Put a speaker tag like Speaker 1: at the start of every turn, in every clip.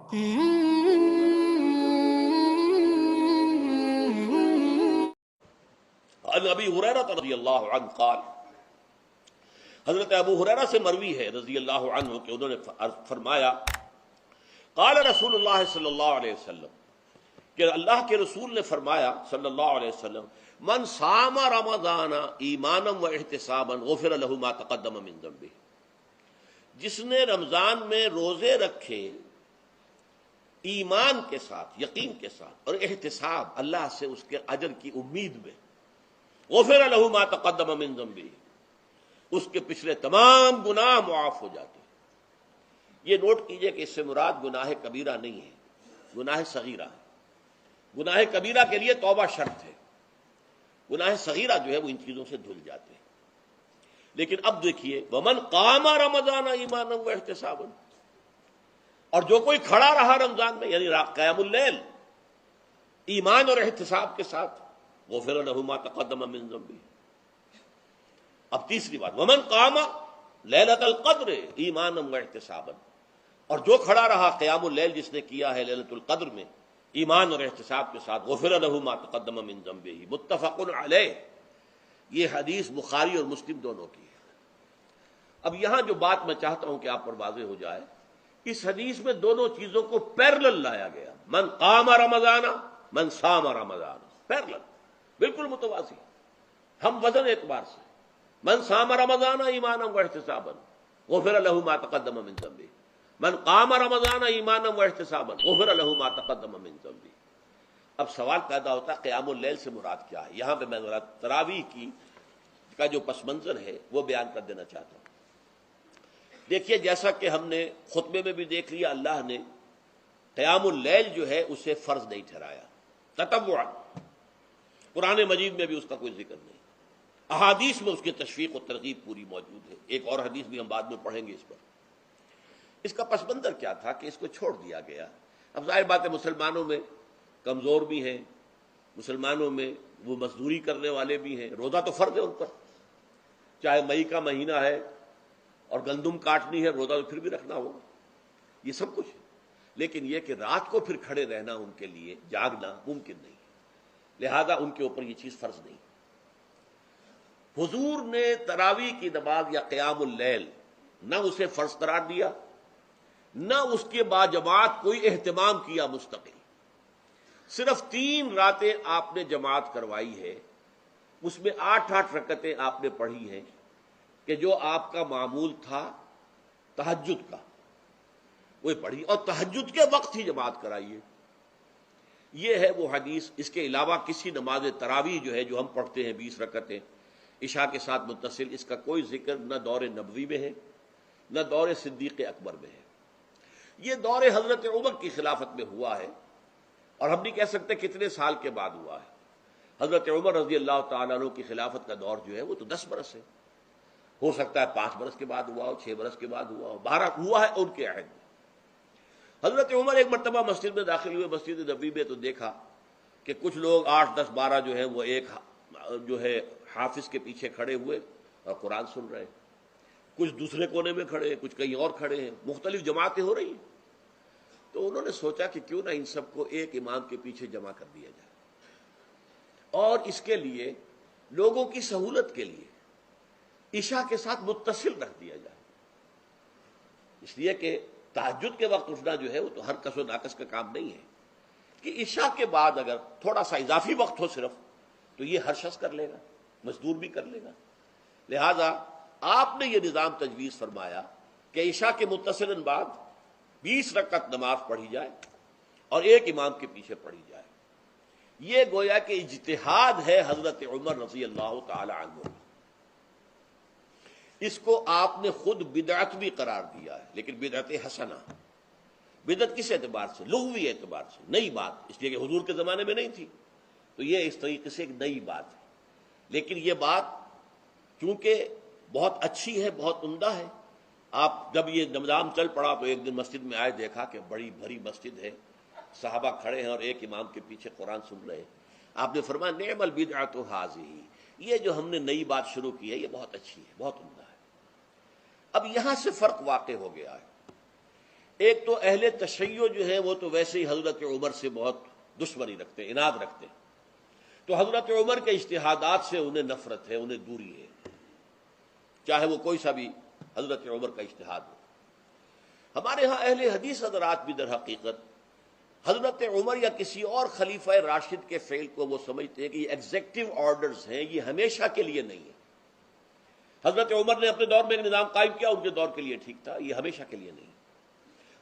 Speaker 1: عن ابی ہریرہ رضی اللہ عنہ قال، حضرت ابو ہریرہ سے مروی ہے رضی اللہ عنہ کہ انہوں نے فرمایا قال رسول اللہ صلی اللہ علیہ وسلم، کہ اللہ کے رسول نے فرمایا صلی اللہ علیہ وسلم، من صام رمضان ایمانا و احتسابا غفر له ما تقدم من ذنبه، جس نے رمضان میں روزے رکھے ایمان کے ساتھ، یقین کے ساتھ، اور احتساب اللہ سے اس کے اجر کی امید میں، غفر له ما تقدم من ذنبه، اس کے پچھلے تمام گناہ معاف ہو جاتے ہیں۔ یہ نوٹ کیجئے کہ اس سے مراد گناہ کبیرہ نہیں ہے، گناہ صغیرہ ہے۔ گناہ کبیرہ کے لیے توبہ شرط ہے، گناہ صغیرہ جو ہے وہ ان چیزوں سے دھل جاتے ہیں۔ لیکن اب دیکھیے ومن قام رمضان ایمانا و احتسابا، اور جو کوئی کھڑا رہا رمضان میں، یعنی قیام اللیل ایمان اور احتساب کے ساتھ، غفر له ما تقدم من ذنبه۔ اب تیسری بات، ومن قام لیلۃ القدر ایمانا و احتسابا، اور جو کھڑا رہا قیام اللیل جس نے کیا ہے لیلۃ القدر میں ایمان اور احتساب کے ساتھ، غفر له ما تقدم من ذنبه، متفق علیہ۔ یہ حدیث بخاری اور مسلم دونوں کی ہے۔ اب یہاں جو بات میں چاہتا ہوں کہ آپ پر واضح ہو جائے، اس حدیث میں دونوں چیزوں کو پیرلل لایا گیا، من قام رمضان، من صام رمضان، پیرلل، بالکل متوازی، ہم وزن اعتبار سے، من صام رمضان ایمانا و احتسابا غفر له ما تقدم من ذنبه، من قام رمضان ایمانا و احتسابا غفر له ما تقدم من ذنبه۔ اب سوال پیدا ہوتا ہے قیام اللیل سے مراد کیا ہے؟ یہاں پہ میں ذرا تراویح کا جو پس منظر ہے وہ بیان کر دینا چاہتا ہوں۔ دیکھیے جیسا کہ ہم نے خطبے میں بھی دیکھ لیا، اللہ نے قیام اللیل جو ہے اسے فرض نہیں ٹھہرایا تطوعا، قرآن مجید میں بھی اس کا کوئی ذکر نہیں، احادیث میں اس کی تشویق و ترغیب پوری موجود ہے۔ ایک اور حدیث بھی ہم بعد میں پڑھیں گے اس پر۔ اس کا پس منظر کیا تھا کہ اس کو چھوڑ دیا گیا۔ اب ظاہر بات ہے مسلمانوں میں کمزور بھی ہیں، مسلمانوں میں وہ مزدوری کرنے والے بھی ہیں، روزہ تو فرض ہے ان پر، چاہے مئی کا مہینہ ہے اور گندم کاٹنی ہے، روزہ تو پھر بھی رکھنا ہوگا، یہ سب کچھ ہے۔ لیکن یہ کہ رات کو پھر کھڑے رہنا ان کے لیے، جاگنا ممکن نہیں، لہذا ان کے اوپر یہ چیز فرض نہیں۔ حضور نے تراویح کی نماز یا قیام اللیل نہ اسے فرض قرار دیا، نہ اس کے بعد جماعت کوئی اہتمام کیا مستقل، صرف 3 راتیں آپ نے جماعت کروائی ہے، اس میں 8 رکعتیں آپ نے پڑھی ہیں کہ جو آپ کا معمول تھا تہجد کا وہ پڑھی، اور تہجد کے وقت ہی جماعت کرائی ہے۔ یہ ہے وہ حدیث۔ اس کے علاوہ کسی نماز تراویح جو ہے جو ہم پڑھتے ہیں 20 رکعتیں عشاء کے ساتھ متصل، اس کا کوئی ذکر نہ دور نبوی میں ہے نہ دور صدیق اکبر میں ہے۔ یہ دور حضرت عمر کی خلافت میں ہوا ہے، اور ہم نہیں کہہ سکتے کتنے سال کے بعد ہوا ہے۔ حضرت عمر رضی اللہ تعالیٰ عنہ کی خلافت کا دور جو ہے وہ تو 10 برس ہے، ہو سکتا ہے 5 برس کے بعد ہوا ہو، 6 برس کے بعد ہوا ہو، 12 ہوا ہے ان کے عہد میں۔ حضرت عمر ایک مرتبہ مسجد میں داخل ہوئے، مسجد نبوی میں، تو دیکھا کہ کچھ لوگ 8 10 12 جو ہیں وہ ایک جو ہے حافظ کے پیچھے کھڑے ہوئے اور قرآن سن رہے ہیں، کچھ دوسرے کونے میں کھڑے ہیں، کچھ کہیں اور کھڑے ہیں، مختلف جماعتیں ہو رہی ہیں۔ تو انہوں نے سوچا کہ کیوں نہ ان سب کو ایک امام کے پیچھے جمع کر دیا جائے، اور اس کے لیے لوگوں کی سہولت کے لیے عشاء کے ساتھ متصل رکھ دیا جائے، اس لیے کہ تہجد کے وقت اٹھنا جو ہے وہ تو ہر کس و ناقص کا کام نہیں ہے، کہ عشاء کے بعد اگر تھوڑا سا اضافی وقت ہو صرف، تو یہ ہر شخص کر لے گا، مزدور بھی کر لے گا۔ لہذا آپ نے یہ نظام تجویز فرمایا کہ عشاء کے متصلاً بعد 20 رکعت نماز پڑھی جائے اور ایک امام کے پیچھے پڑھی جائے۔ یہ گویا کہ اجتہاد ہے حضرت عمر رضی اللہ تعالی عنہ، اس کو آپ نے خود بدعت بھی قرار دیا ہے، لیکن بدعت حسنہ۔ بدعت کس اعتبار سے؟ لغوی اعتبار سے، نئی بات، اس لیے کہ حضور کے زمانے میں نہیں تھی، تو یہ اس طریقے سے ایک نئی بات ہے۔ لیکن یہ بات چونکہ بہت اچھی ہے، بہت عمدہ ہے، آپ جب یہ نظام چل پڑا تو ایک دن مسجد میں آئے، دیکھا کہ بڑی بھری مسجد ہے، صحابہ کھڑے ہیں اور ایک امام کے پیچھے قرآن سن رہے ہیں۔ آپ نے فرمایا نعم البدعۃ ھذہ، یہ جو ہم نے نئی بات شروع کی ہے یہ بہت اچھی ہے، بہت عمدہ ہے۔ اب یہاں سے فرق واقع ہو گیا ہے، ایک تو اہل تشیع جو ہے وہ تو ویسے ہی حضرت عمر سے بہت دشمنی رکھتے، عناد رکھتے، تو حضرت عمر کے اجتہادات سے انہیں نفرت ہے، انہیں دوری ہے، چاہے وہ کوئی سا بھی حضرت عمر کا اجتہاد ہو۔ ہمارے ہاں اہل حدیث حضرات بھی در حقیقت حضرت عمر یا کسی اور خلیفہ راشد کے فعل کو وہ سمجھتے ہیں کہ یہ ایگزیکٹو آرڈرز ہیں، یہ ہمیشہ کے لیے نہیں ہے۔ حضرت عمر نے اپنے دور میں ایک نظام قائم کیا، ان کے دور کے لیے ٹھیک تھا، یہ ہمیشہ کے لیے نہیں۔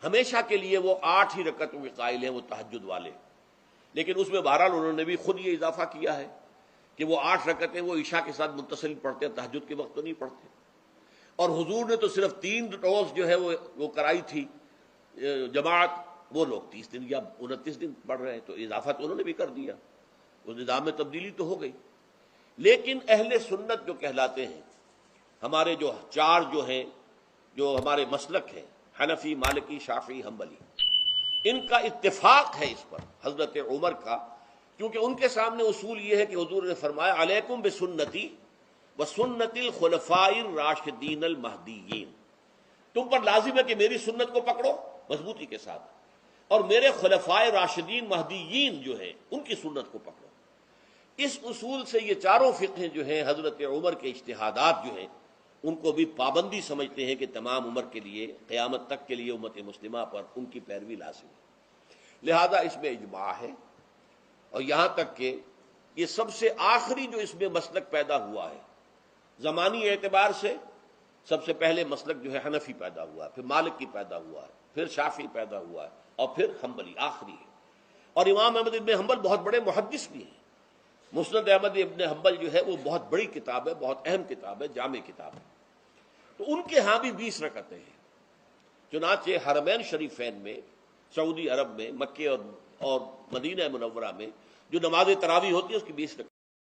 Speaker 1: ہمیشہ کے لیے وہ 8 ہی رکعتوں کے قائل ہیں، وہ تہجد والے، لیکن اس میں بہرحال انہوں نے بھی خود یہ اضافہ کیا ہے کہ وہ 8 رکعتیں وہ عشاء کے ساتھ متصل پڑھتے ہیں، تہجد کے وقت تو نہیں پڑھتے۔ اور حضور نے تو صرف 3 روز جو ہے وہ کرائی تھی جماعت، وہ لوگ 30 دن یا 29 دن پڑھ رہے ہیں، تو اضافہ تو انہوں نے بھی کر دیا، اس نظام میں تبدیلی تو ہو گئی۔ لیکن اہل سنت جو کہلاتے ہیں، ہمارے جو 4 جو ہیں، جو ہمارے مسلک ہیں، حنفی، مالکی، شافعی، حنبلی، ان کا اتفاق ہے اس پر حضرت عمر کا، کیونکہ ان کے سامنے اصول یہ ہے کہ حضور نے فرمایا علیکم بسنتی وسنت الخلفاء الراشدین المہدیین، تم پر لازم ہے کہ میری سنت کو پکڑو مضبوطی کے ساتھ، اور میرے خلفائے راشدین مہدیین جو ہیں ان کی سنت کو پکڑو۔ اس اصول سے یہ چاروں فقہیں جو ہیں حضرت عمر کے اجتہادات جو ہیں ان کو بھی پابندی سمجھتے ہیں کہ تمام عمر کے لیے، قیامت تک کے لیے امت مسلمہ پر ان کی پیروی لازم ہے، لہذا اس میں اجماع ہے۔ اور یہاں تک کہ یہ سب سے آخری جو اس میں مسلک پیدا ہوا ہے زمانی اعتبار سے، سب سے پہلے مسلک جو ہے حنفی پیدا ہوا ہے، پھر مالکی پیدا ہوا ہے، پھر شافعی پیدا ہوا ہے، اور پھر حنبلی آخری ہے۔ اور امام احمد ابن حنبل بہت بڑے محدث بھی ہیں، مسند احمد ابن حنبل جو ہے وہ بہت بڑی کتاب ہے، بہت اہم کتاب ہے، جامع کتاب ہے، تو ان کے ہاں بھی 20 رکعتیں ہیں۔ چنانچہ حرمین شریفین میں، سعودی عرب میں، مکے اور مدینہ منورہ میں جو نماز تراویح ہوتی ہے اس کی 20 رکعتیں